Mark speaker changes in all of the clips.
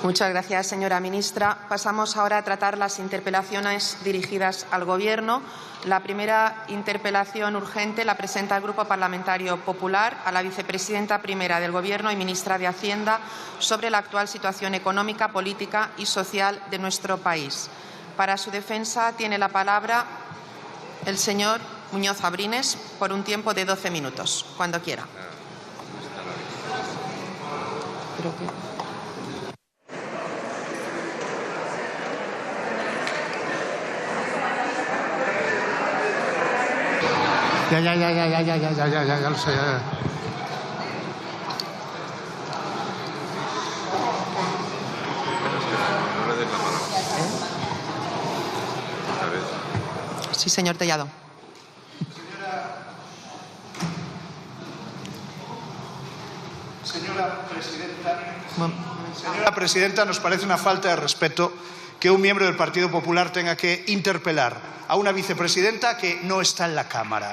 Speaker 1: Muchas gracias, señora ministra. Pasamos ahora a tratar las interpelaciones dirigidas al Gobierno. La primera interpelación urgente la presenta el Grupo Parlamentario Popular a la vicepresidenta primera del Gobierno y ministra de Hacienda sobre la actual situación económica, política y social de nuestro país. Para su defensa tiene la palabra el señor Muñoz Abrines por un tiempo de 12 minutos, cuando quiera.
Speaker 2: Ya lo sé.
Speaker 1: Sí, señor Tellado.
Speaker 2: Señora presidenta, nos parece una falta de respeto que un miembro del Partido Popular tenga que interpelar a una vicepresidenta que no está en la Cámara.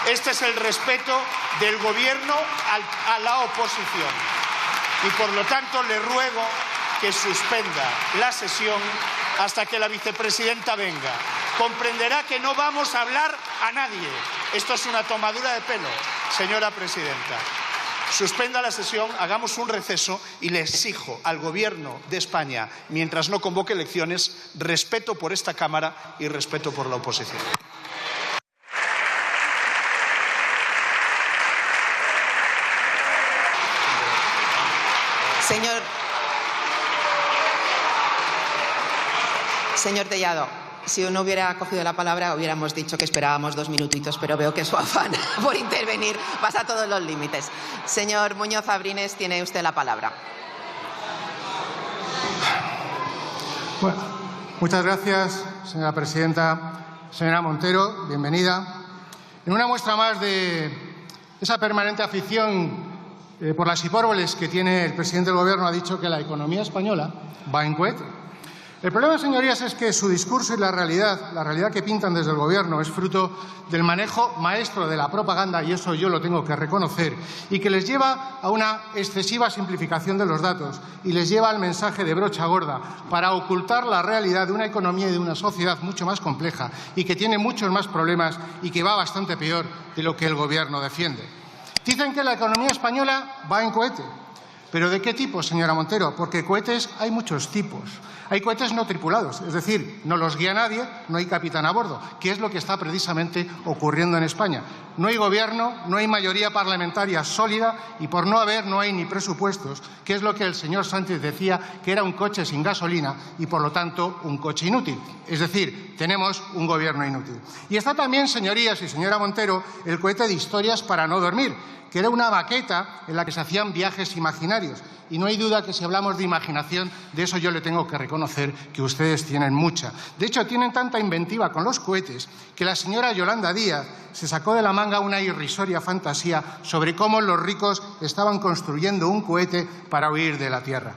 Speaker 2: Este es el respeto del Gobierno a la oposición. Y por lo tanto le ruego que suspenda la sesión hasta que la vicepresidenta venga. Comprenderá que no vamos a hablar a nadie. Esto es una tomadura de pelo, señora presidenta. Suspenda la sesión, hagamos un receso y le exijo al Gobierno de España, mientras no convoque elecciones, respeto por esta Cámara y respeto por la oposición.
Speaker 1: Señor Tellado, si no hubiera cogido la palabra hubiéramos dicho que esperábamos 2 minutitos, pero veo que su afán por intervenir pasa todos los límites. Señor Muñoz Abrines, tiene usted la palabra.
Speaker 3: Bueno, muchas gracias, señora presidenta. Señora Montero, bienvenida. En una muestra más de esa permanente afición por las hipérboles que tiene el presidente del Gobierno, ha dicho que la economía española va en cohete. El problema, señorías, es que su discurso y la realidad que pintan desde el Gobierno es fruto del manejo maestro de la propaganda, y eso yo lo tengo que reconocer, y que les lleva a una excesiva simplificación de los datos y les lleva al mensaje de brocha gorda para ocultar la realidad de una economía y de una sociedad mucho más compleja y que tiene muchos más problemas y que va bastante peor de lo que el Gobierno defiende. Dicen que la economía española va en cohete. ¿Pero de qué tipo, señora Montero? Porque cohetes hay muchos tipos. Hay cohetes no tripulados, es decir, no los guía nadie, no hay capitán a bordo, que es lo que está precisamente ocurriendo en España. No hay gobierno, no hay mayoría parlamentaria sólida y por no haber no hay ni presupuestos, que es lo que el señor Sánchez decía que era un coche sin gasolina y por lo tanto un coche inútil. Es decir, tenemos un gobierno inútil. Y está también, señorías y señora Montero, el cohete de historias para no dormir, que era una maqueta en la que se hacían viajes imaginarios. Y no hay duda que si hablamos de imaginación, de eso yo le tengo que reconocer que ustedes tienen mucha. De hecho, tienen tanta inventiva con los cohetes que la señora Yolanda Díaz se sacó de la manga una irrisoria fantasía sobre cómo los ricos estaban construyendo un cohete para huir de la tierra.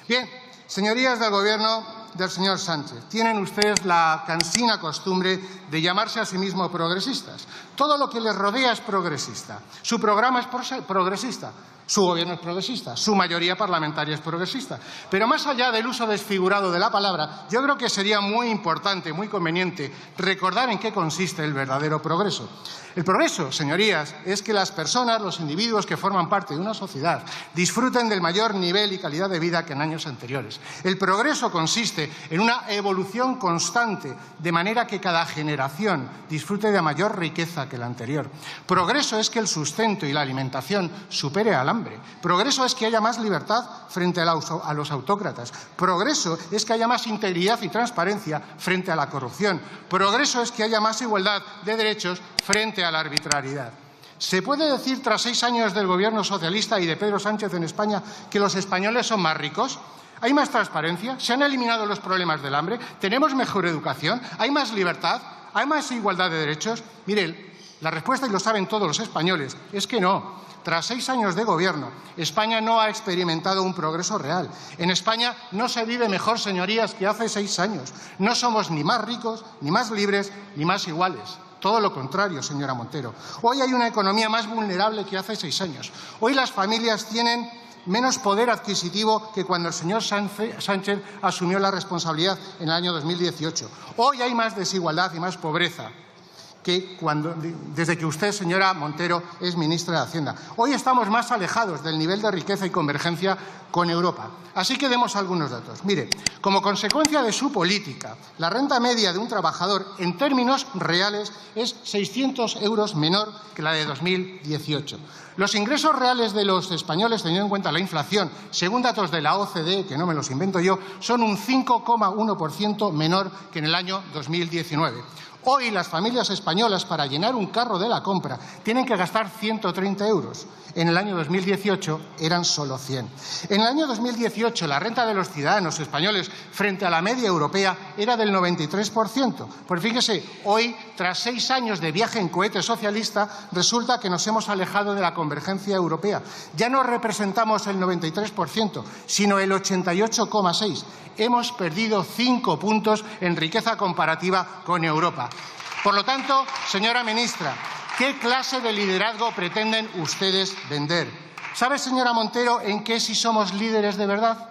Speaker 3: Bien, señorías del Gobierno del señor Sánchez, tienen ustedes la cansina costumbre de llamarse a sí mismos progresistas. Todo lo que les rodea es progresista. Su programa es progresista. Su gobierno es progresista, su mayoría parlamentaria es progresista. Pero más allá del uso desfigurado de la palabra, yo creo que sería muy importante, muy conveniente, recordar en qué consiste el verdadero progreso. El progreso, señorías, es que las personas, los individuos que forman parte de una sociedad, disfruten del mayor nivel y calidad de vida que en años anteriores. El progreso consiste en una evolución constante, de manera que cada generación disfrute de mayor riqueza que la anterior. Progreso es que el sustento y la alimentación supere al hambre. Progreso es que haya más libertad frente a los autócratas. Progreso es que haya más integridad y transparencia frente a la corrupción. Progreso es que haya más igualdad de derechos frente a la arbitrariedad. ¿Se puede decir, tras 6 años del Gobierno socialista y de Pedro Sánchez en España, que los españoles son más ricos? ¿Hay más transparencia? ¿Se han eliminado los problemas del hambre? ¿Tenemos mejor educación? ¿Hay más libertad? ¿Hay más igualdad de derechos? Mire, la respuesta, y lo saben todos los españoles, es que no. Tras 6 años de gobierno, España no ha experimentado un progreso real. En España no se vive mejor, señorías, que hace 6 años. No somos ni más ricos, ni más libres, ni más iguales. Todo lo contrario, señora Montero. Hoy hay una economía más vulnerable que hace 6 años. Hoy las familias tienen menos poder adquisitivo que cuando el señor Sánchez asumió la responsabilidad en el año 2018. Hoy hay más desigualdad y más pobreza que desde que usted, señora Montero, es ministra de Hacienda. Hoy estamos más alejados del nivel de riqueza y convergencia con Europa. Así que demos algunos datos. Mire, como consecuencia de su política, la renta media de un trabajador en términos reales es 600 euros menor que la de 2018. Los ingresos reales de los españoles, teniendo en cuenta la inflación, según datos de la OCDE, que no me los invento yo, son un 5,1% menor que en el año 2019. Hoy las familias españolas, para llenar un carro de la compra, tienen que gastar 130 euros. En el año 2018 eran solo 100. En el año 2018 la renta de los ciudadanos españoles frente a la media europea era del 93%. Pues fíjese, hoy, tras 6 años de viaje en cohete socialista, resulta que nos hemos alejado de la convergencia europea. Ya no representamos el 93%, sino el 88,6%. Hemos perdido 5 puntos en riqueza comparativa con Europa. Por lo tanto, señora ministra, ¿qué clase de liderazgo pretenden ustedes vender? ¿Sabe, señora Montero, en qué sí somos líderes de verdad?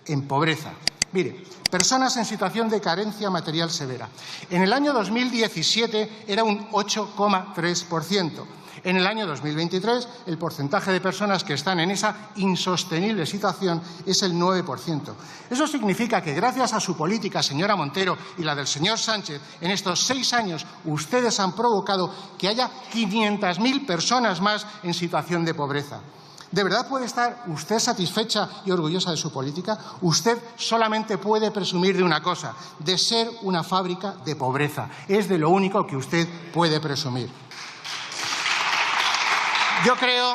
Speaker 3: En pobreza. Mire, personas en situación de carencia material severa. En el año 2017 era un 8,3%. En el año 2023, el porcentaje de personas que están en esa insostenible situación es el 9%. Eso significa que, gracias a su política, señora Montero, y la del señor Sánchez, en estos 6 años ustedes han provocado que haya 500.000 personas más en situación de pobreza. ¿De verdad puede estar usted satisfecha y orgullosa de su política? Usted solamente puede presumir de una cosa, de ser una fábrica de pobreza. Es de lo único que usted puede presumir. Yo creo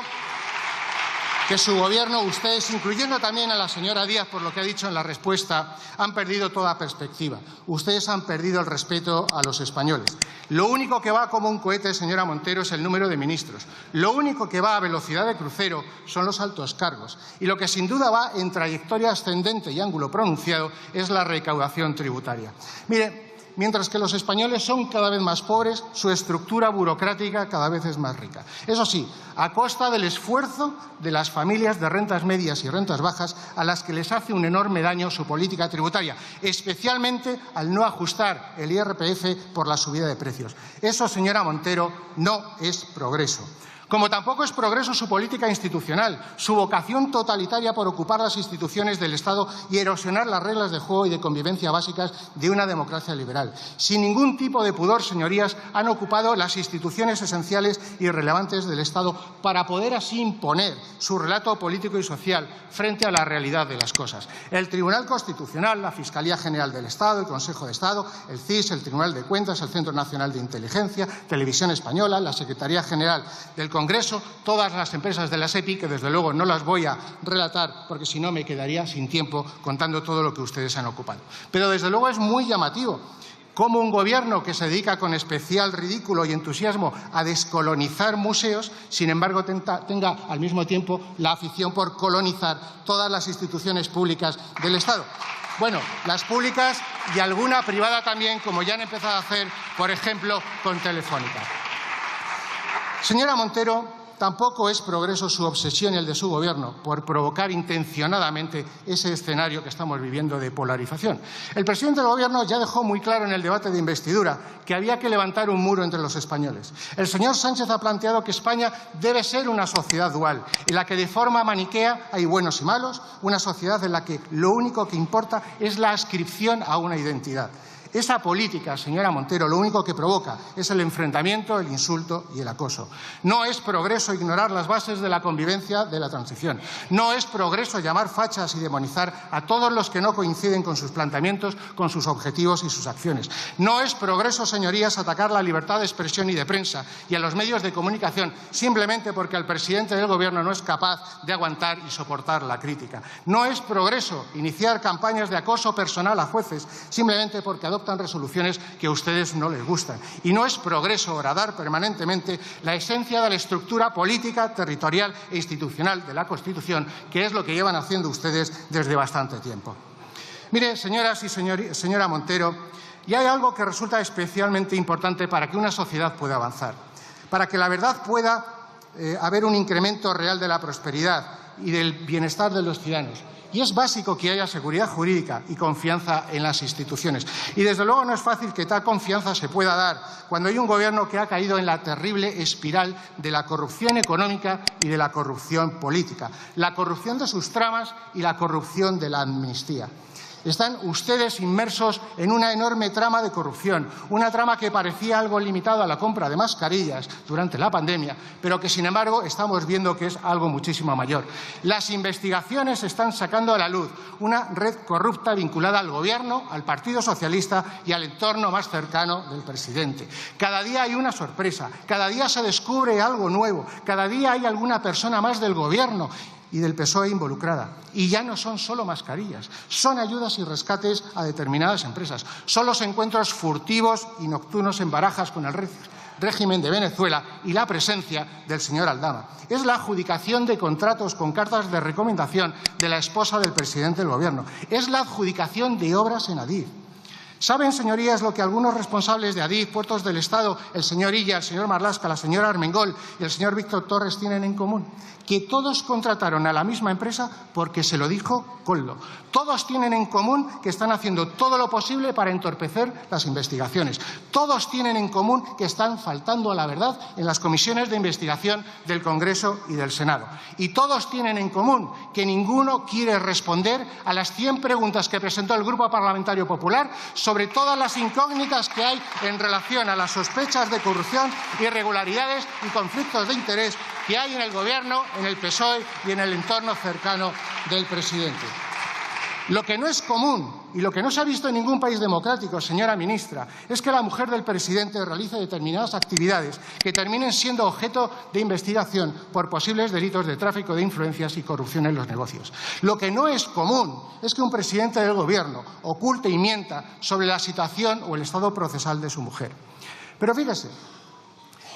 Speaker 3: que su Gobierno, ustedes, incluyendo también a la señora Díaz, por lo que ha dicho en la respuesta, han perdido toda perspectiva. Ustedes han perdido el respeto a los españoles. Lo único que va como un cohete, señora Montero, es el número de ministros. Lo único que va a velocidad de crucero son los altos cargos. Y lo que sin duda va en trayectoria ascendente y ángulo pronunciado es la recaudación tributaria. Mire, mientras que los españoles son cada vez más pobres, su estructura burocrática cada vez es más rica. Eso sí, a costa del esfuerzo de las familias de rentas medias y rentas bajas, a las que les hace un enorme daño su política tributaria, especialmente al no ajustar el IRPF por la subida de precios. Eso, señora Montero, no es progreso. Como tampoco es progreso su política institucional, su vocación totalitaria por ocupar las instituciones del Estado y erosionar las reglas de juego y de convivencia básicas de una democracia liberal. Sin ningún tipo de pudor, señorías, han ocupado las instituciones esenciales y relevantes del Estado para poder así imponer su relato político y social frente a la realidad de las cosas. El Tribunal Constitucional, la Fiscalía General del Estado, el Consejo de Estado, el CIS, el Tribunal de Cuentas, el Centro Nacional de Inteligencia, Televisión Española, la Secretaría General del Congreso, todas las empresas de la SEPI, que desde luego no las voy a relatar porque si no me quedaría sin tiempo contando todo lo que ustedes han ocupado. Pero desde luego es muy llamativo cómo un Gobierno que se dedica con especial ridículo y entusiasmo a descolonizar museos, sin embargo tenga al mismo tiempo la afición por colonizar todas las instituciones públicas del Estado. Bueno, las públicas y alguna privada también, como ya han empezado a hacer, por ejemplo, con Telefónica. Señora Montero, tampoco es progreso su obsesión y el de su Gobierno por provocar intencionadamente ese escenario que estamos viviendo de polarización. El presidente del Gobierno ya dejó muy claro en el debate de investidura que había que levantar un muro entre los españoles. El señor Sánchez ha planteado que España debe ser una sociedad dual, en la que de forma maniquea hay buenos y malos, una sociedad en la que lo único que importa es la adscripción a una identidad. Esa política, señora Montero, lo único que provoca es el enfrentamiento, el insulto y el acoso. No es progreso ignorar las bases de la convivencia de la transición. No es progreso llamar fachas y demonizar a todos los que no coinciden con sus planteamientos, con sus objetivos y sus acciones. No es progreso, señorías, atacar la libertad de expresión y de prensa y a los medios de comunicación simplemente porque el presidente del Gobierno no es capaz de aguantar y soportar la crítica. No es progreso iniciar campañas de acoso personal a jueces simplemente porque adoptan resoluciones que a ustedes no les gustan. Y no es progreso horadar permanentemente la esencia de la estructura política, territorial e institucional de la Constitución, que es lo que llevan haciendo ustedes desde bastante tiempo. Mire, señoras y señora Montero, y hay algo que resulta especialmente importante para que una sociedad pueda avanzar, para que la verdad pueda haber un incremento real de la prosperidad, y del bienestar de los ciudadanos. Y es básico que haya seguridad jurídica y confianza en las instituciones. Y desde luego no es fácil que tal confianza se pueda dar cuando hay un Gobierno que ha caído en la terrible espiral de la corrupción económica y de la corrupción política, la corrupción de sus tramas y la corrupción de la amnistía. Están ustedes inmersos en una enorme trama de corrupción, una trama que parecía algo limitado a la compra de mascarillas durante la pandemia, pero que, sin embargo, estamos viendo que es algo muchísimo mayor. Las investigaciones están sacando a la luz una red corrupta vinculada al Gobierno, al Partido Socialista y al entorno más cercano del presidente. Cada día hay una sorpresa, cada día se descubre algo nuevo, cada día hay alguna persona más del Gobierno y del PSOE involucrada. Y ya no son solo mascarillas, son ayudas y rescates a determinadas empresas, son los encuentros furtivos y nocturnos en Barajas con el régimen de Venezuela y la presencia del señor Aldama. Es la adjudicación de contratos con cartas de recomendación de la esposa del presidente del Gobierno. Es la adjudicación de obras en Adif. ¿Saben, señorías, lo que algunos responsables de Adif, Puertos del Estado, el señor Illa, el señor Marlaska, la señora Armengol y el señor Víctor Torres tienen en común? Que todos contrataron a la misma empresa porque se lo dijo Koldo. Todos tienen en común que están haciendo todo lo posible para entorpecer las investigaciones. Todos tienen en común que están faltando a la verdad en las comisiones de investigación del Congreso y del Senado. Y todos tienen en común que ninguno quiere responder a las 100 preguntas que presentó el Grupo Parlamentario Popular sobre todas las incógnitas que hay en relación a las sospechas de corrupción, irregularidades y conflictos de interés que hay en el Gobierno, en el PSOE y en el entorno cercano del presidente. Lo que no es común y lo que no se ha visto en ningún país democrático, señora ministra, es que la mujer del presidente realice determinadas actividades que terminen siendo objeto de investigación por posibles delitos de tráfico de influencias y corrupción en los negocios. Lo que no es común es que un presidente del Gobierno oculte y mienta sobre la situación o el estado procesal de su mujer. Pero fíjese,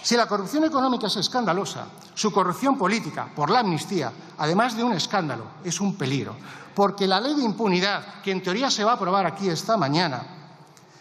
Speaker 3: si la corrupción económica es escandalosa, su corrupción política, por la amnistía, además de un escándalo, es un peligro. Porque la ley de impunidad, que en teoría se va a aprobar aquí esta mañana,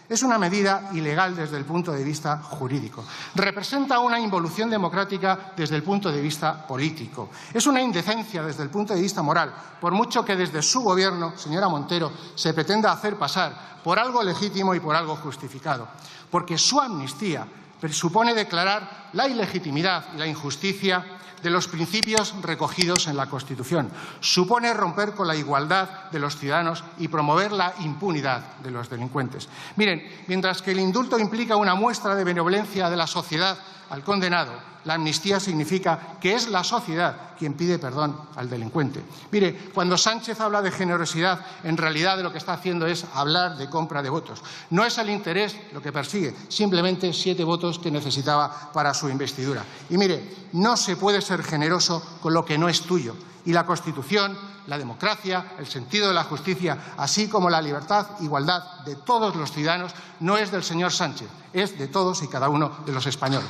Speaker 3: es una medida ilegal desde el punto de vista jurídico. Representa una involución democrática desde el punto de vista político. Es una indecencia desde el punto de vista moral, por mucho que desde su Gobierno, señora Montero, se pretenda hacer pasar por algo legítimo y por algo justificado. Porque su amnistía presupone declarar la ilegitimidad y la injusticia de los principios recogidos en la Constitución. Supone romper con la igualdad de los ciudadanos y promover la impunidad de los delincuentes. Miren, mientras que el indulto implica una muestra de benevolencia de la sociedad al condenado, la amnistía significa que es la sociedad quien pide perdón al delincuente. Mire, cuando Sánchez habla de generosidad, en realidad lo que está haciendo es hablar de compra de votos. No es el interés lo que persigue, simplemente 7 votos que necesitaba para su investidura. Y mire, no se puede ser generoso con lo que no es tuyo. Y la Constitución, la democracia, el sentido de la justicia, así como la libertad e igualdad de todos los ciudadanos, no es del señor Sánchez, es de todos y cada uno de los españoles.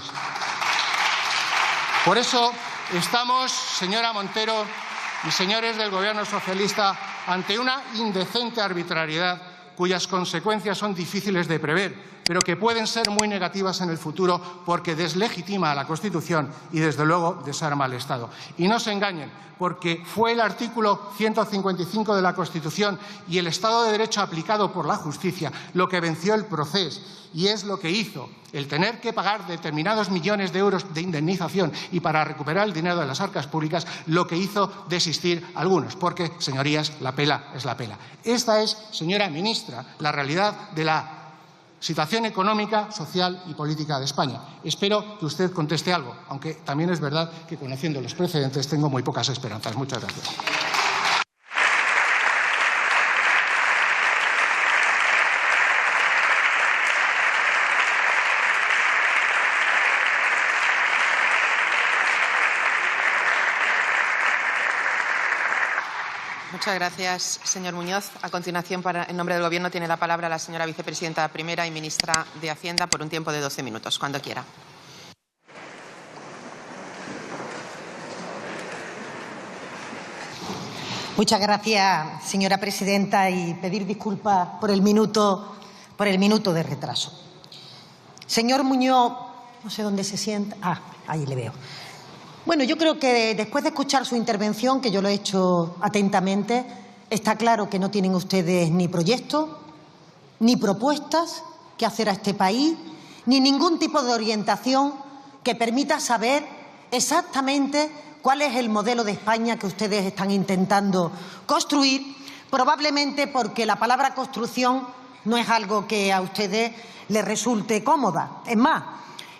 Speaker 3: Por eso estamos, señora Montero y señores del Gobierno socialista, ante una indecente arbitrariedad cuyas consecuencias son difíciles de prever, pero que pueden ser muy negativas en el futuro porque deslegitima a la Constitución y, desde luego, desarma al Estado. Y no se engañen, porque fue el artículo 155 de la Constitución y el Estado de Derecho aplicado por la justicia lo que venció el proceso y es lo que hizo el tener que pagar determinados millones de euros de indemnización y para recuperar el dinero de las arcas públicas lo que hizo desistir a algunos, porque, señorías, la pela es la pela. Esta es, señora ministra, la realidad de la situación económica, social y política de España. Espero que usted conteste algo, aunque también es verdad que, conociendo los precedentes, tengo muy pocas esperanzas. Muchas gracias.
Speaker 1: Muchas gracias, señor Muñoz. A continuación, en nombre del Gobierno, tiene la palabra la señora vicepresidenta primera y ministra de Hacienda por un tiempo de 12 minutos, cuando quiera.
Speaker 4: Muchas gracias, señora presidenta, y pedir disculpas por el minuto de retraso. Señor Muñoz, no sé dónde se sienta. Ah, ahí le veo. Bueno, yo creo que después de escuchar su intervención, que yo lo he hecho atentamente, está claro que no tienen ustedes ni proyectos, ni propuestas que hacer a este país, ni ningún tipo de orientación que permita saber exactamente cuál es el modelo de España que ustedes están intentando construir, probablemente porque la palabra construcción no es algo que a ustedes les resulte cómoda. Es más,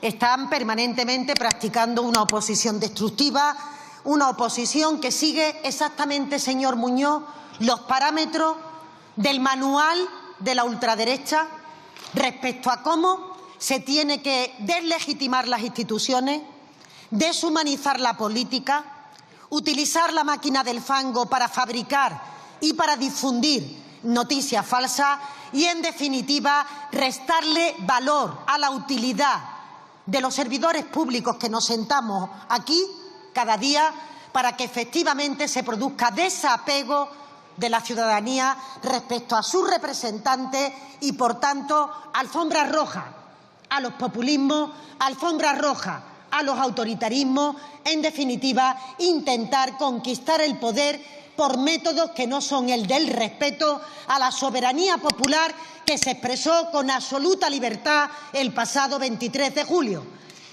Speaker 4: están permanentemente practicando una oposición destructiva, una oposición que sigue exactamente, señor Muñoz, los parámetros del manual de la ultraderecha respecto a cómo se tiene que deslegitimar las instituciones, deshumanizar la política, utilizar la máquina del fango para fabricar y para difundir noticias falsas y, en definitiva, restarle valor a la utilidad de los servidores públicos que nos sentamos aquí cada día para que efectivamente se produzca desapego de la ciudadanía respecto a sus representantes y, por tanto, alfombra roja a los populismos, alfombra roja a los autoritarismos, en definitiva, intentar conquistar el poder por métodos que no son el del respeto a la soberanía popular que se expresó con absoluta libertad el pasado 23 de julio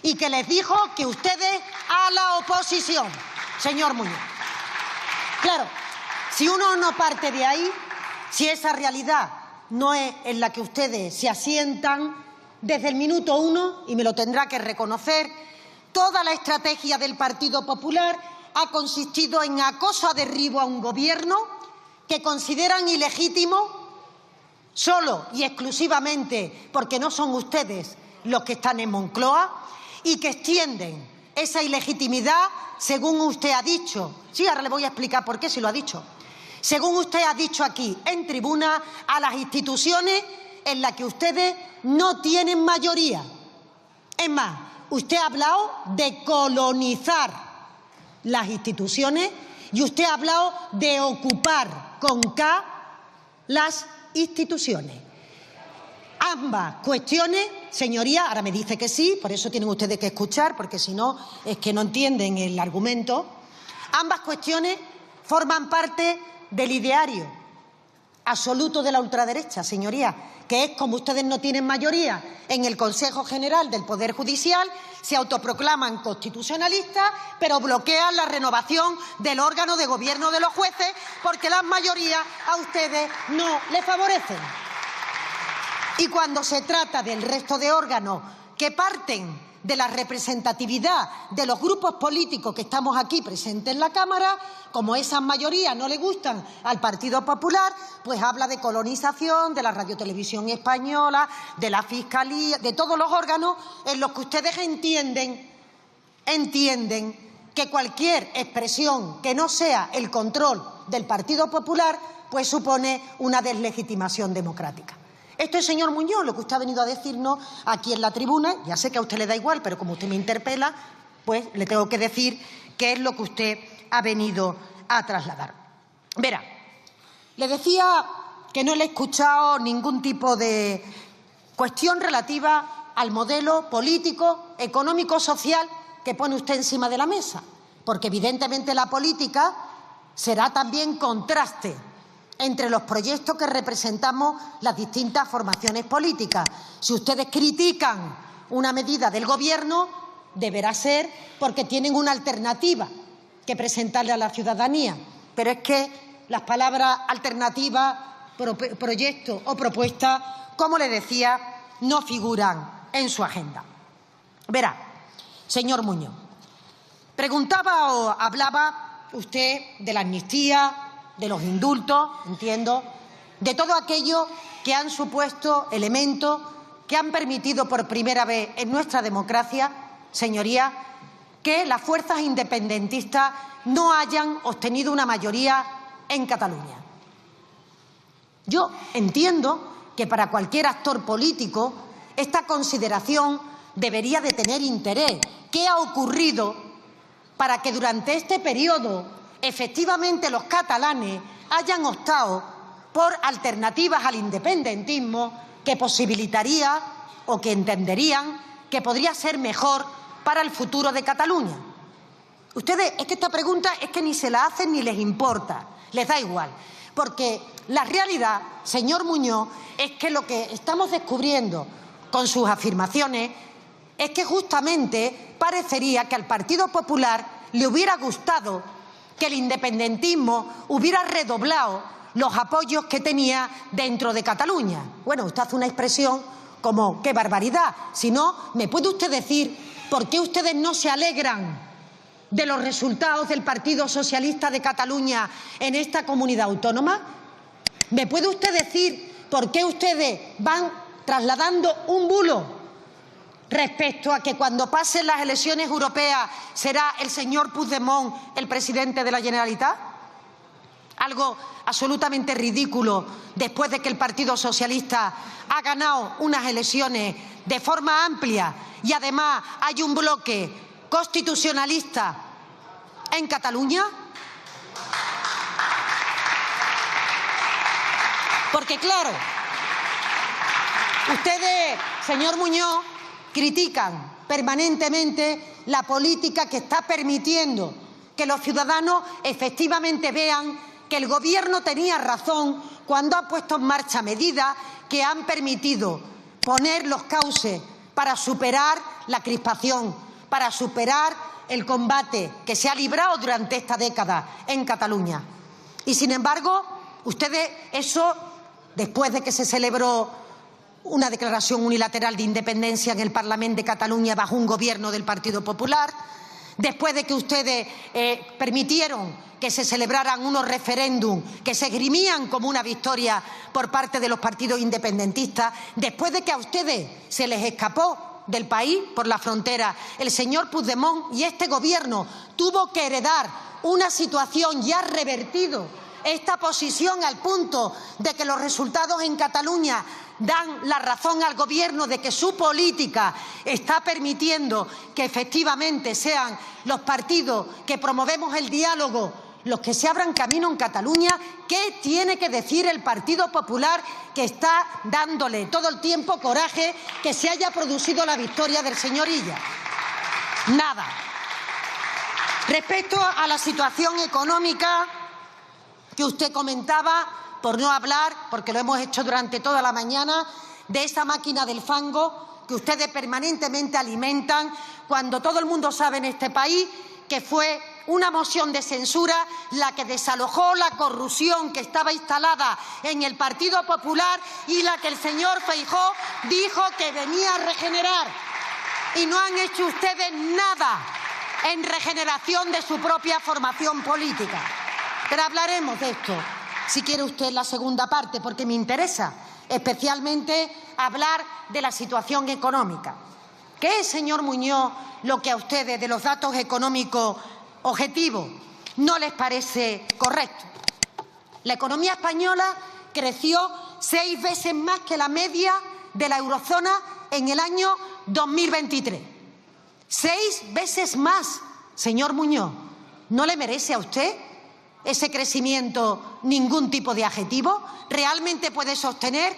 Speaker 4: y que les dijo que ustedes a la oposición, señor Muñoz. Claro, si uno no parte de ahí, si esa realidad no es en la que ustedes se asientan, desde el minuto uno, y me lo tendrá que reconocer, toda la estrategia del Partido Popular ha consistido en acoso a derribo a un gobierno que consideran ilegítimo solo y exclusivamente porque no son ustedes los que están en Moncloa y que extienden esa ilegitimidad, según usted ha dicho. Sí, ahora le voy a explicar por qué, si lo ha dicho. Según usted ha dicho aquí en tribuna, a las instituciones en las que ustedes no tienen mayoría. Es más, usted ha hablado de colonizar las instituciones y usted ha hablado de ocupar con K las instituciones. Ambas cuestiones, señoría, ahora me dice que sí, por eso tienen ustedes que escuchar, porque si no es que no entienden el argumento. Ambas cuestiones forman parte del ideario absoluto de la ultraderecha, señoría, que es como ustedes no tienen mayoría en el Consejo General del Poder Judicial, se autoproclaman constitucionalistas, pero bloquean la renovación del órgano de gobierno de los jueces porque las mayorías a ustedes no les favorecen. Y cuando se trata del resto de órganos que parten de la representatividad de los grupos políticos que estamos aquí presentes en la Cámara, como esas mayorías no le gustan al Partido Popular, pues habla de colonización, de la Radiotelevisión Española, de la Fiscalía, de todos los órganos en los que ustedes entienden que cualquier expresión que no sea el control del Partido Popular pues supone una deslegitimación democrática. Esto es, señor Muñoz, lo que usted ha venido a decirnos aquí en la tribuna. Ya sé que a usted le da igual, pero como usted me interpela, pues le tengo que decir qué es lo que usted ha venido a trasladar. Verá, le decía que no le he escuchado ningún tipo de cuestión relativa al modelo político, económico, social que pone usted encima de la mesa, porque evidentemente la política será también contraste entre los proyectos que representamos las distintas formaciones políticas. Si ustedes critican una medida del Gobierno, deberá ser porque tienen una alternativa que presentarle a la ciudadanía. Pero es que las palabras alternativa, proyecto o propuesta, como le decía, no figuran en su agenda. Verá, señor Muñoz, preguntaba o hablaba usted de la amnistía, de los indultos, entiendo, de todo aquello que han supuesto elementos que han permitido por primera vez en nuestra democracia, señoría, que las fuerzas independentistas no hayan obtenido una mayoría en Cataluña. Yo entiendo que para cualquier actor político esta consideración debería de tener interés. ¿Qué ha ocurrido para que durante este periodo efectivamente los catalanes hayan optado por alternativas al independentismo que posibilitaría o que entenderían que podría ser mejor para el futuro de Cataluña? Ustedes, es que esta pregunta es que ni se la hacen ni les importa, les da igual. Porque la realidad, señor Muñoz, es que lo que estamos descubriendo con sus afirmaciones es que justamente parecería que al Partido Popular le hubiera gustado que el independentismo hubiera redoblado los apoyos que tenía dentro de Cataluña. Bueno, usted hace una expresión como ¡qué barbaridad! Si no, ¿me puede usted decir por qué ustedes no se alegran de los resultados del Partido Socialista de Cataluña en esta comunidad autónoma? ¿Me puede usted decir por qué ustedes van trasladando un bulo respecto a que cuando pasen las elecciones europeas será el señor Puigdemont el presidente de la Generalitat? Algo absolutamente ridículo después de que el Partido Socialista ha ganado unas elecciones de forma amplia y además hay un bloque constitucionalista en Cataluña. Porque claro, ustedes, señor Muñoz, critican permanentemente la política que está permitiendo que los ciudadanos efectivamente vean que el Gobierno tenía razón cuando ha puesto en marcha medidas que han permitido poner los cauces para superar la crispación, para superar el combate que se ha librado durante esta década en Cataluña. Y sin embargo, ustedes eso, después de que se celebró una declaración unilateral de independencia en el Parlamento de Cataluña bajo un gobierno del Partido Popular, después de que ustedes permitieron que se celebraran unos referéndums que se esgrimían como una victoria por parte de los partidos independentistas, después de que a ustedes se les escapó del país por la frontera el señor Puigdemont y este Gobierno tuvo que heredar una situación ya revertido esta posición al punto de que los resultados en Cataluña dan la razón al Gobierno de que su política está permitiendo que efectivamente sean los partidos que promovemos el diálogo los que se abran camino en Cataluña. ¿Qué tiene que decir el Partido Popular que está dándole todo el tiempo coraje que se haya producido la victoria del señor Illa? Nada. Respecto a la situación económica que usted comentaba, por no hablar, porque lo hemos hecho durante toda la mañana, de esa máquina del fango que ustedes permanentemente alimentan, cuando todo el mundo sabe en este país que fue una moción de censura la que desalojó la corrupción que estaba instalada en el Partido Popular y la que el señor Feijóo dijo que venía a regenerar. Y no han hecho ustedes nada en regeneración de su propia formación política. Pero hablaremos de esto, si quiere usted, en la segunda parte, porque me interesa especialmente hablar de la situación económica. ¿Qué es, señor Muñoz, lo que a ustedes de los datos económicos objetivos no les parece correcto? La economía española creció 6 veces más que la media de la eurozona en el año 2023. 6 veces más, señor Muñoz. ¿No le merece a usted ese crecimiento ningún tipo de adjetivo? ¿Realmente puede sostener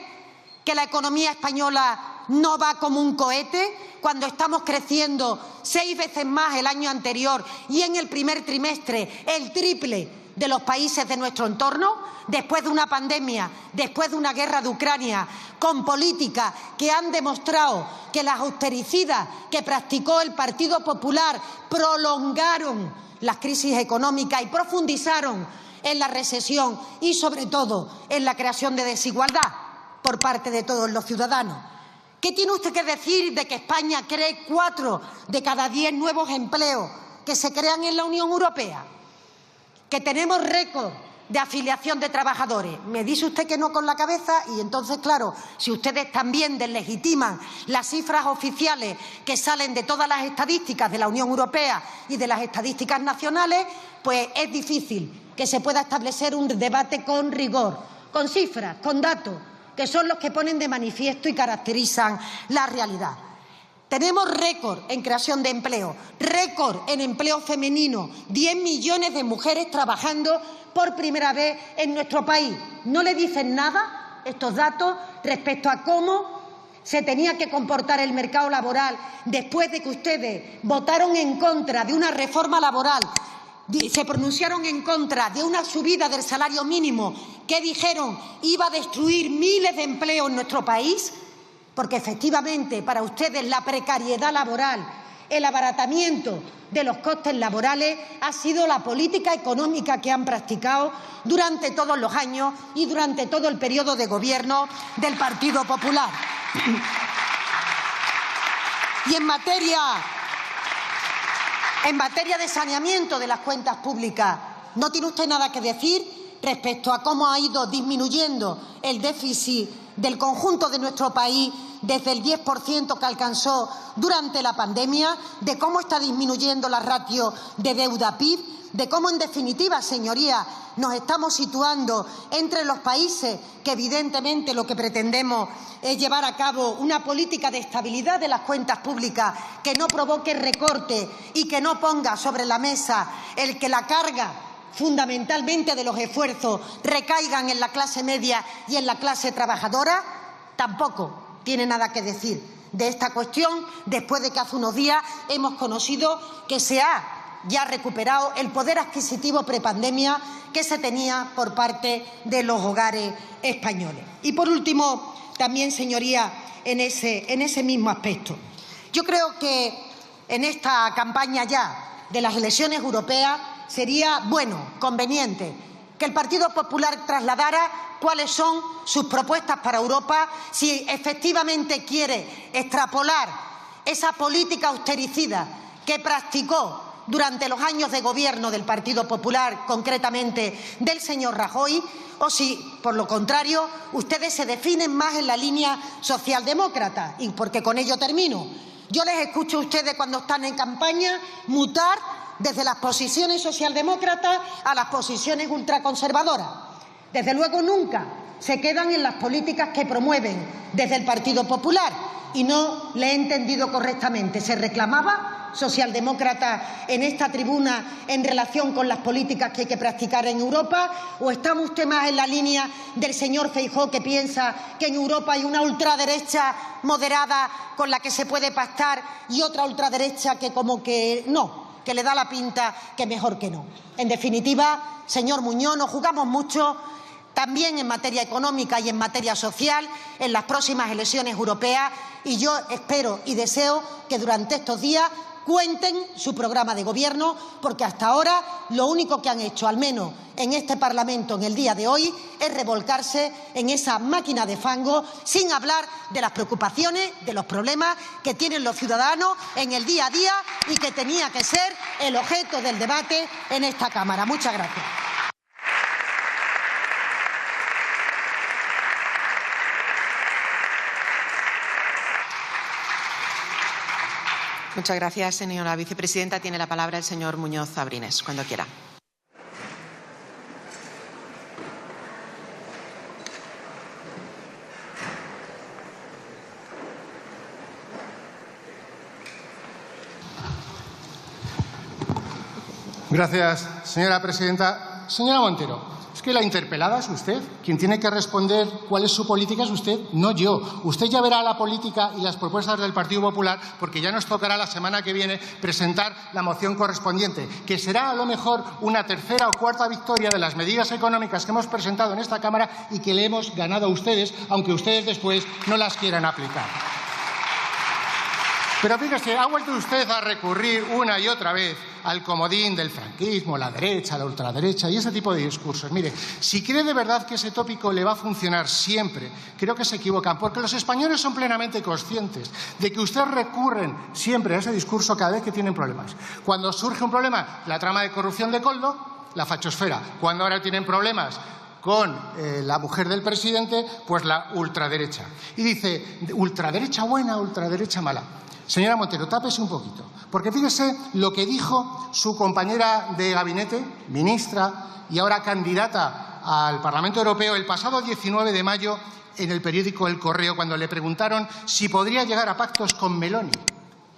Speaker 4: que la economía española no va como un cohete cuando estamos creciendo 6 veces más el año anterior y en el primer trimestre el triple de los países de nuestro entorno, después de una pandemia, después de una guerra de Ucrania, con políticas que han demostrado que las austericidas que practicó el Partido Popular prolongaron las crisis económicas y profundizaron en la recesión y, sobre todo, en la creación de desigualdad por parte de todos los ciudadanos? ¿Qué tiene usted que decir de que España cree 4 de cada 10 nuevos empleos que se crean en la Unión Europea? ¿Que tenemos récord de afiliación de trabajadores? Me dice usted que no con la cabeza y entonces, claro, si ustedes también deslegitiman las cifras oficiales que salen de todas las estadísticas de la Unión Europea y de las estadísticas nacionales, pues es difícil que se pueda establecer un debate con rigor, con cifras, con datos, que son los que ponen de manifiesto y caracterizan la realidad. Tenemos récord en creación de empleo, récord en empleo femenino, 10 millones de mujeres trabajando por primera vez en nuestro país. ¿No le dicen nada estos datos respecto a cómo se tenía que comportar el mercado laboral después de que ustedes votaron en contra de una reforma laboral, se pronunciaron en contra de una subida del salario mínimo que dijeron iba a destruir miles de empleos en nuestro país? Porque efectivamente para ustedes la precariedad laboral, el abaratamiento de los costes laborales ha sido la política económica que han practicado durante todos los años y durante todo el periodo de gobierno del Partido Popular. Y en materia de saneamiento de las cuentas públicas, ¿no tiene usted nada que decir respecto a cómo ha ido disminuyendo el déficit del conjunto de nuestro país desde el 10% que alcanzó durante la pandemia, de cómo está disminuyendo la ratio de deuda-PIB, de cómo, en definitiva, señorías, nos estamos situando entre los países que, evidentemente, lo que pretendemos es llevar a cabo una política de estabilidad de las cuentas públicas que no provoque recorte y que no ponga sobre la mesa el que la carga fundamentalmente de los esfuerzos recaigan en la clase media y en la clase trabajadora? Tampoco tiene nada que decir de esta cuestión después de que hace unos días hemos conocido que se ha ya recuperado el poder adquisitivo prepandemia que se tenía por parte de los hogares españoles. Y por último, también, señorías, en ese mismo aspecto, yo creo que en esta campaña ya de las elecciones europeas sería bueno, conveniente, que el Partido Popular trasladara cuáles son sus propuestas para Europa, si efectivamente quiere extrapolar esa política austericida que practicó durante los años de gobierno del Partido Popular, concretamente del señor Rajoy, o si, por lo contrario, ustedes se definen más en la línea socialdemócrata. Y porque con ello termino. Yo les escucho a ustedes cuando están en campaña mutar desde las posiciones socialdemócratas a las posiciones ultraconservadoras. Desde luego nunca se quedan en las políticas que promueven desde el Partido Popular. Y no le he entendido correctamente. ¿Se reclamaba socialdemócrata en esta tribuna en relación con las políticas que hay que practicar en Europa? ¿O está usted más en la línea del señor Feijóo, que piensa que en Europa hay una ultraderecha moderada con la que se puede pactar y otra ultraderecha que como que no, que le da la pinta que mejor que no? En definitiva, señor Muñoz, nos jugamos mucho también en materia económica y en materia social en las próximas elecciones europeas, y yo espero y deseo que durante estos días cuenten su programa de gobierno, porque hasta ahora lo único que han hecho, al menos en este Parlamento en el día de hoy, es revolcarse en esa máquina de fango sin hablar de las preocupaciones, de los problemas que tienen los ciudadanos en el día a día y que tenía que ser el objeto del debate en esta Cámara. Muchas gracias.
Speaker 1: Muchas gracias, señora vicepresidenta. Tiene la palabra el señor Muñoz Abrines, cuando quiera.
Speaker 3: Gracias, señora presidenta. Señora Montero, es que la interpelada es usted. Quien tiene que responder cuál es su política es usted, no yo. Usted ya verá la política y las propuestas del Partido Popular, porque ya nos tocará la semana que viene presentar la moción correspondiente, que será a lo mejor una tercera o cuarta victoria de las medidas económicas que hemos presentado en esta Cámara y que le hemos ganado a ustedes, aunque ustedes después no las quieran aplicar. Pero fíjese, ha vuelto usted a recurrir una y otra vez al comodín del franquismo, la derecha, la ultraderecha y ese tipo de discursos. Mire, si cree de verdad que ese tópico le va a funcionar siempre, creo que se equivocan, porque los españoles son plenamente conscientes de que ustedes recurren siempre a ese discurso cada vez que tienen problemas. Cuando surge un problema, la trama de corrupción de Koldo, la fachosfera. Cuando ahora tienen problemas con la mujer del presidente, pues la ultraderecha. Y dice, ultraderecha buena, ultraderecha mala. Señora Montero, tápese un poquito, porque fíjese lo que dijo su compañera de gabinete, ministra y ahora candidata al Parlamento Europeo el pasado 19 de mayo en el periódico El Correo, cuando le preguntaron si podría llegar a pactos con Meloni.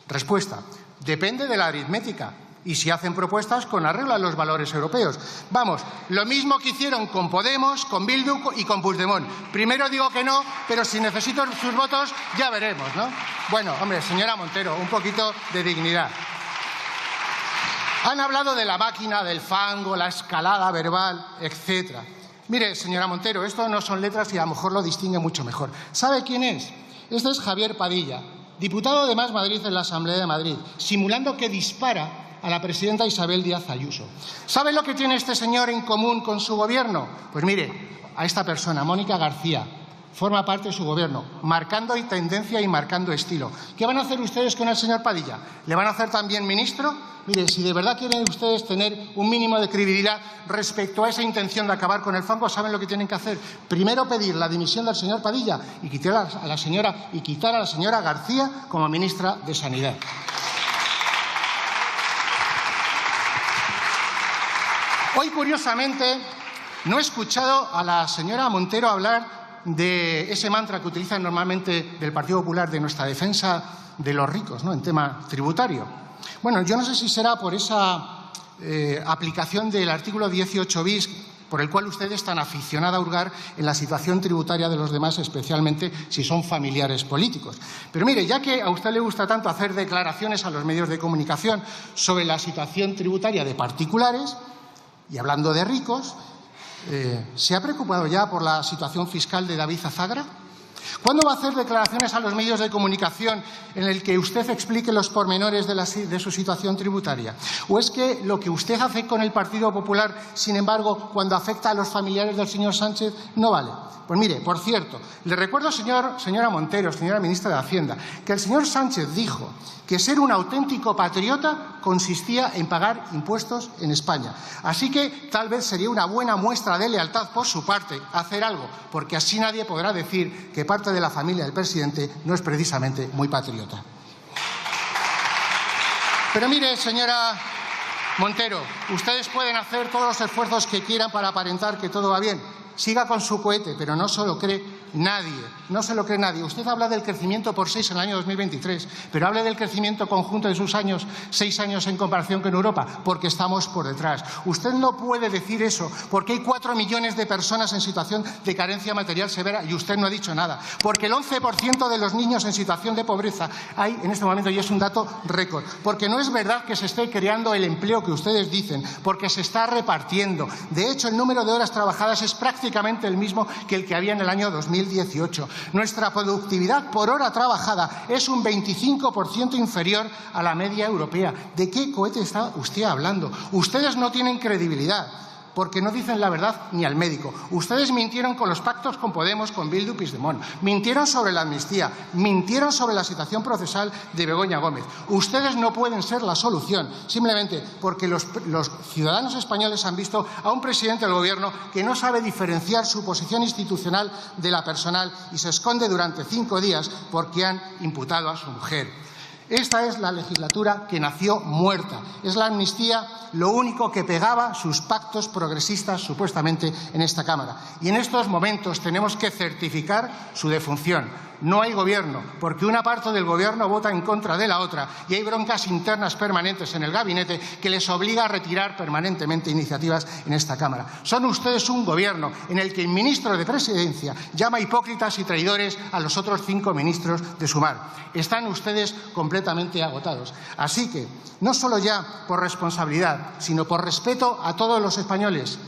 Speaker 3: Respuesta, depende de la aritmética. y si hacen propuestas con arreglo a los valores europeos. Vamos, lo mismo que hicieron con Podemos, con Bildu y con Puigdemont. Primero digo que no, pero si necesito sus votos ya veremos, ¿no? Bueno, hombre, señora Montero, un poquito de dignidad. Han hablado de la máquina, del fango, la escalada verbal, etcétera. Mire, señora Montero, esto no son letras y a lo mejor lo distingue mucho mejor. ¿Sabe quién es? Este es Javier Padilla, diputado de Más Madrid en la Asamblea de Madrid, simulando que dispara a la presidenta Isabel Díaz Ayuso. ¿Sabe lo que tiene este señor en común con su gobierno? Pues mire, a esta persona, Mónica García, forma parte de su gobierno, marcando tendencia y marcando estilo. ¿Qué van a hacer ustedes con el señor Padilla? ¿Le van a hacer también ministro? Mire, si de verdad quieren ustedes tener un mínimo de credibilidad respecto a esa intención de acabar con el fango, ¿saben lo que tienen que hacer? Primero pedir la dimisión del señor Padilla y quitar a la señora García como ministra de Sanidad. Hoy, curiosamente, no he escuchado a la señora Montero hablar de ese mantra que utilizan normalmente del Partido Popular de nuestra defensa de los ricos, ¿no?, en tema tributario. Bueno, yo no sé si será por esa aplicación del artículo 18 bis, por el cual usted es tan aficionada a hurgar en la situación tributaria de los demás, especialmente si son familiares políticos. Pero mire, ya que a usted le gusta tanto hacer declaraciones a los medios de comunicación sobre la situación tributaria de particulares, y hablando de ricos, ¿se ha preocupado ya por la situación fiscal de David Azagra? ¿Cuándo va a hacer declaraciones a los medios de comunicación en el que usted explique los pormenores de su situación tributaria? ¿O es que lo que usted hace con el Partido Popular, sin embargo, cuando afecta a los familiares del señor Sánchez, no vale? Pues mire, por cierto, le recuerdo, señora Montero, señora ministra de Hacienda, que el señor Sánchez dijo que ser un auténtico patriota consistía en pagar impuestos en España. Así que tal vez sería una buena muestra de lealtad por su parte hacer algo, porque así nadie podrá decir que parte de la familia del presidente no es precisamente muy patriota. Pero mire, señora Montero, ustedes pueden hacer todos los esfuerzos que quieran para aparentar que todo va bien. Siga con su cohete, pero no se lo cree nadie. No se lo cree nadie. Usted habla del crecimiento por 6 en el año 2023, pero hable del crecimiento conjunto de sus años, 6 años en comparación con Europa, porque estamos por detrás. Usted no puede decir eso, porque hay 4 millones de personas en situación de carencia material severa y usted no ha dicho nada. Porque el 11% de los niños en situación de pobreza hay en este momento, y es un dato récord. Porque no es verdad que se esté creando el empleo que ustedes dicen, porque se está repartiendo. De hecho, el número de horas trabajadas es prácticamente el mismo que el que había en el año 2018. Nuestra productividad por hora trabajada es un 25% inferior a la media europea. ¿De qué cohete está usted hablando? Ustedes no tienen credibilidad, porque no dicen la verdad ni al médico. Ustedes mintieron con los pactos con Podemos, con Bildu y Puigdemont. Mintieron sobre la amnistía. Mintieron sobre la situación procesal de Begoña Gómez. Ustedes no pueden ser la solución, simplemente porque los ciudadanos españoles han visto a un presidente del Gobierno que no sabe diferenciar su posición institucional de la personal y se esconde durante 5 días porque han imputado a su mujer. Esta es la legislatura que nació muerta. Es la amnistía lo único que pegaba sus pactos progresistas supuestamente en esta Cámara. Y en estos momentos tenemos que certificar su defunción. No hay gobierno, porque una parte del gobierno vota en contra de la otra y hay broncas internas permanentes en el gabinete que les obliga a retirar permanentemente iniciativas en esta Cámara. Son ustedes un gobierno en el que el ministro de Presidencia llama hipócritas y traidores a los otros 5 ministros de Sumar. Están ustedes completamente agotados. Así que, no solo ya por responsabilidad, sino por respeto a todos los españoles,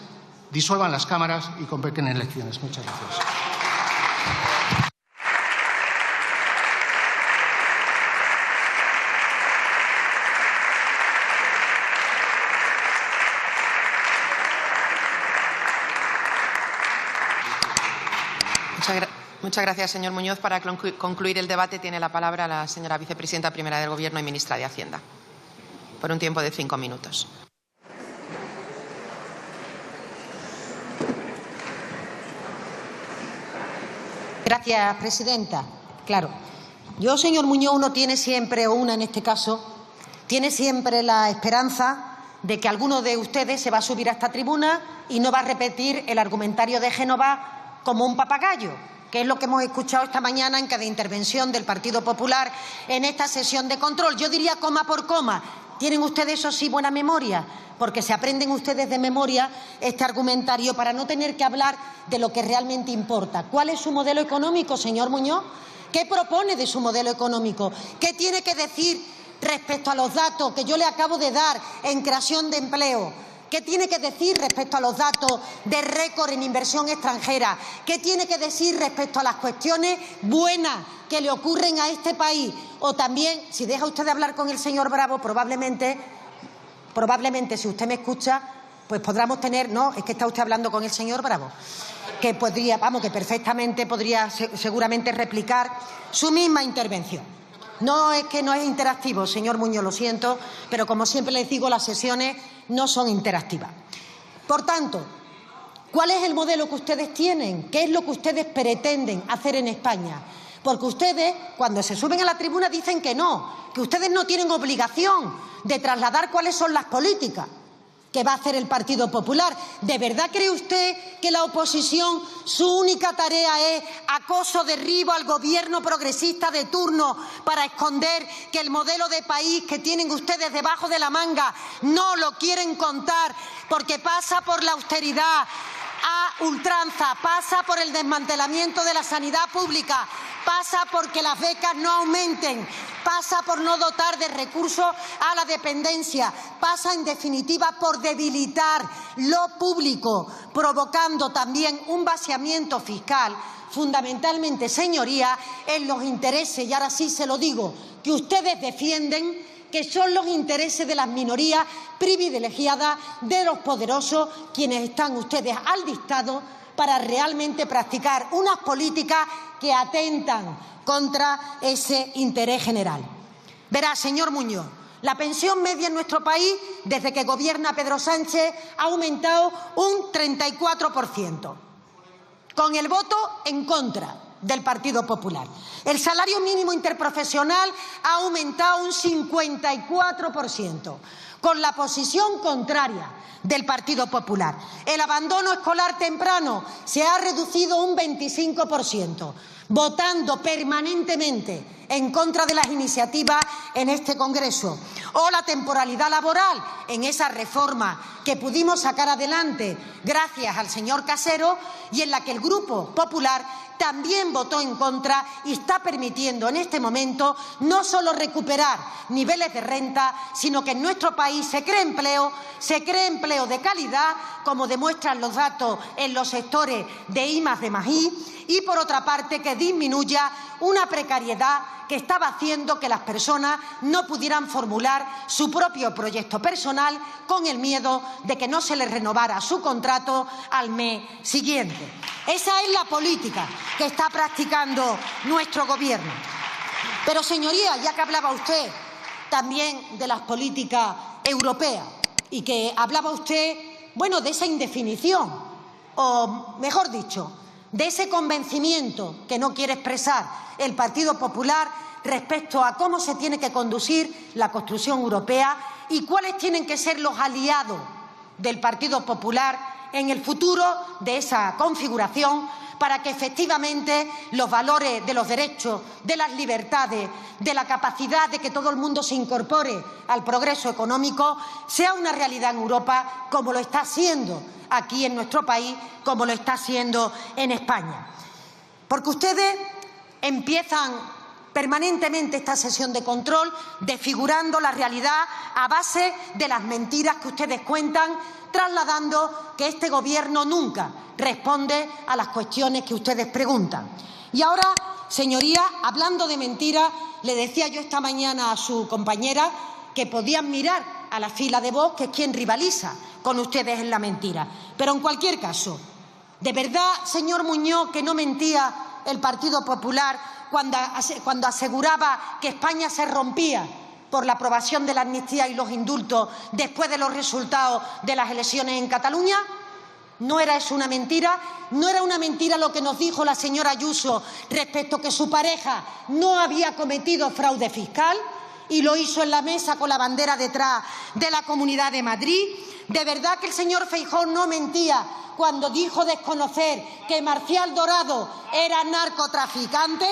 Speaker 3: disuelvan las cámaras y convoquen elecciones. Muchas gracias.
Speaker 1: Muchas gracias, señor Muñoz. Para concluir el debate tiene la palabra la señora vicepresidenta primera del Gobierno y ministra de Hacienda, por un tiempo de 5 minutos.
Speaker 4: Gracias, presidenta. Claro, yo, señor Muñoz, uno tiene siempre, o una en este caso, tiene siempre la esperanza de que alguno de ustedes se va a subir a esta tribuna y no va a repetir el argumentario de Génova como un papagayo, que es lo que hemos escuchado esta mañana en cada intervención del Partido Popular en esta sesión de control. Yo diría coma por coma, ¿Tienen ustedes, eso sí, buena memoria? Porque se aprenden ustedes de memoria este argumentario para no tener que hablar de lo que realmente importa. ¿Cuál es su modelo económico, señor Muñoz? ¿Qué propone de su modelo económico? ¿Qué tiene que decir respecto a los datos que yo le acabo de dar en creación de empleo? ¿Qué tiene que decir respecto a los datos de récord en inversión extranjera? ¿Qué tiene que decir respecto a las cuestiones buenas que le ocurren a este país? O también, si deja usted de hablar con el señor Bravo, probablemente, si usted me escucha, pues podríamos tener... No, es que está usted hablando con el señor Bravo, que podría, vamos, que perfectamente podría seguramente replicar su misma intervención. No, es que no es interactivo, señor Muñoz, lo siento, pero como siempre les digo, las sesiones no son interactivas. Por tanto, ¿cuál es el modelo que ustedes tienen? ¿Qué es lo que ustedes pretenden hacer en España? Porque ustedes, cuando se suben a la tribuna, dicen que ustedes no tienen obligación de trasladar cuáles son las políticas que va a hacer el Partido Popular. ¿De verdad cree usted que la oposición, su única tarea es acoso, derribo al gobierno progresista de turno para esconder que el modelo de país que tienen ustedes debajo de la manga no lo quieren contar, porque pasa por la austeridad a ultranza, pasa por el desmantelamiento de la sanidad pública, pasa porque las becas no aumenten, pasa por no dotar de recursos a la dependencia, pasa en definitiva por debilitar lo público, provocando también un vaciamiento fiscal, fundamentalmente, señorías, en los intereses, y ahora sí se lo digo, que ustedes defienden, que son los intereses de las minorías privilegiadas, de los poderosos, quienes están ustedes al dictado para realmente practicar unas políticas que atentan contra ese interés general. Verá, señor Muñoz, la pensión media en nuestro país, desde que gobierna Pedro Sánchez, ha aumentado un 34%, con el voto en contra del Partido Popular. El salario mínimo interprofesional ha aumentado un 54%, con la posición contraria del Partido Popular. El abandono escolar temprano se ha reducido un 25%, votando permanentemente en contra de las iniciativas en este Congreso. O la temporalidad laboral, en esa reforma que pudimos sacar adelante gracias al señor Casero y en la que el Grupo Popular también votó en contra y está permitiendo en este momento no solo recuperar niveles de renta, sino que en nuestro país se cree empleo de calidad, como demuestran los datos en los sectores de I+D+I, y por otra parte que disminuya una precariedad que estaba haciendo que las personas no pudieran formular su propio proyecto personal con el miedo de que no se les renovara su contrato al mes siguiente. Esa es la política que está practicando nuestro Gobierno. Pero, señoría, ya que hablaba usted también de las políticas europeas y que hablaba usted, bueno, de esa indefinición, o mejor dicho, de ese convencimiento que no quiere expresar el Partido Popular respecto a cómo se tiene que conducir la construcción europea y cuáles tienen que ser los aliados del Partido Popular en el futuro de esa configuración para que efectivamente los valores de los derechos, de las libertades, de la capacidad de que todo el mundo se incorpore al progreso económico sea una realidad en Europa como lo está siendo aquí en nuestro país, como lo está haciendo en España. Porque ustedes empiezan permanentemente esta sesión de control desfigurando la realidad a base de las mentiras que ustedes cuentan, trasladando que este Gobierno nunca responde a las cuestiones que ustedes preguntan. Y ahora, señoría, hablando de mentiras, le decía yo esta mañana a su compañera que podían mirar a la fila de Vox, que es quien rivaliza con ustedes en la mentira. Pero en cualquier caso, ¿de verdad, señor Muñoz, que no mentía el Partido Popular cuando aseguraba que España se rompía por la aprobación de la amnistía y los indultos después de los resultados de las elecciones en Cataluña? ¿No era eso una mentira? ¿No era una mentira lo que nos dijo la señora Ayuso respecto a que su pareja no había cometido fraude fiscal y lo hizo en la mesa con la bandera detrás de la Comunidad de Madrid? ¿De verdad que el señor Feijóo no mentía cuando dijo desconocer que Marcial Dorado era narcotraficante?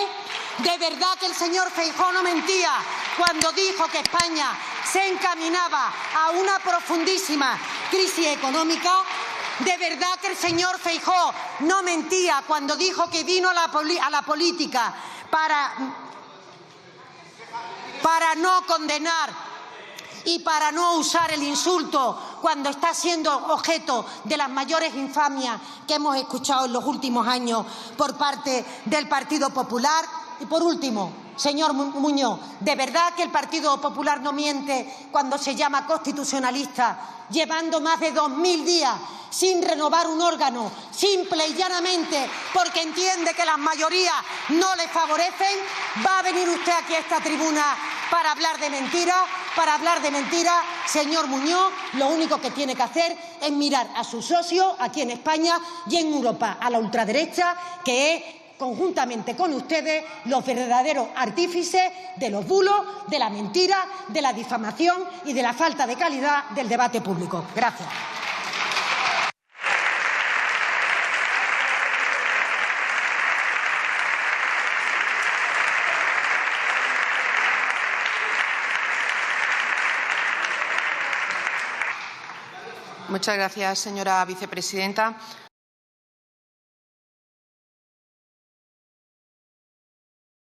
Speaker 4: ¿De verdad que el señor Feijóo no mentía cuando dijo que España se encaminaba a una profundísima crisis económica. De verdad que el señor Feijóo no mentía cuando dijo que vino a la política para no condenar y para no usar el insulto cuando está siendo objeto de las mayores infamias que hemos escuchado en los últimos años por parte del Partido Popular. Y por último, señor Muñoz, ¿de verdad que el Partido Popular no miente cuando se llama constitucionalista, llevando más de 2000 días sin renovar un órgano, simple y llanamente porque entiende que las mayorías no le favorecen? ¿Va a venir usted aquí a esta tribuna para hablar de mentiras? Para hablar de mentiras, señor Muñoz, lo único que tiene que hacer es mirar a sus socios aquí en España y en Europa, a la ultraderecha, que es, conjuntamente con ustedes, los verdaderos artífices de los bulos, de la mentira, de la difamación y de la falta de calidad del debate público. Gracias.
Speaker 1: Muchas gracias, señora vicepresidenta.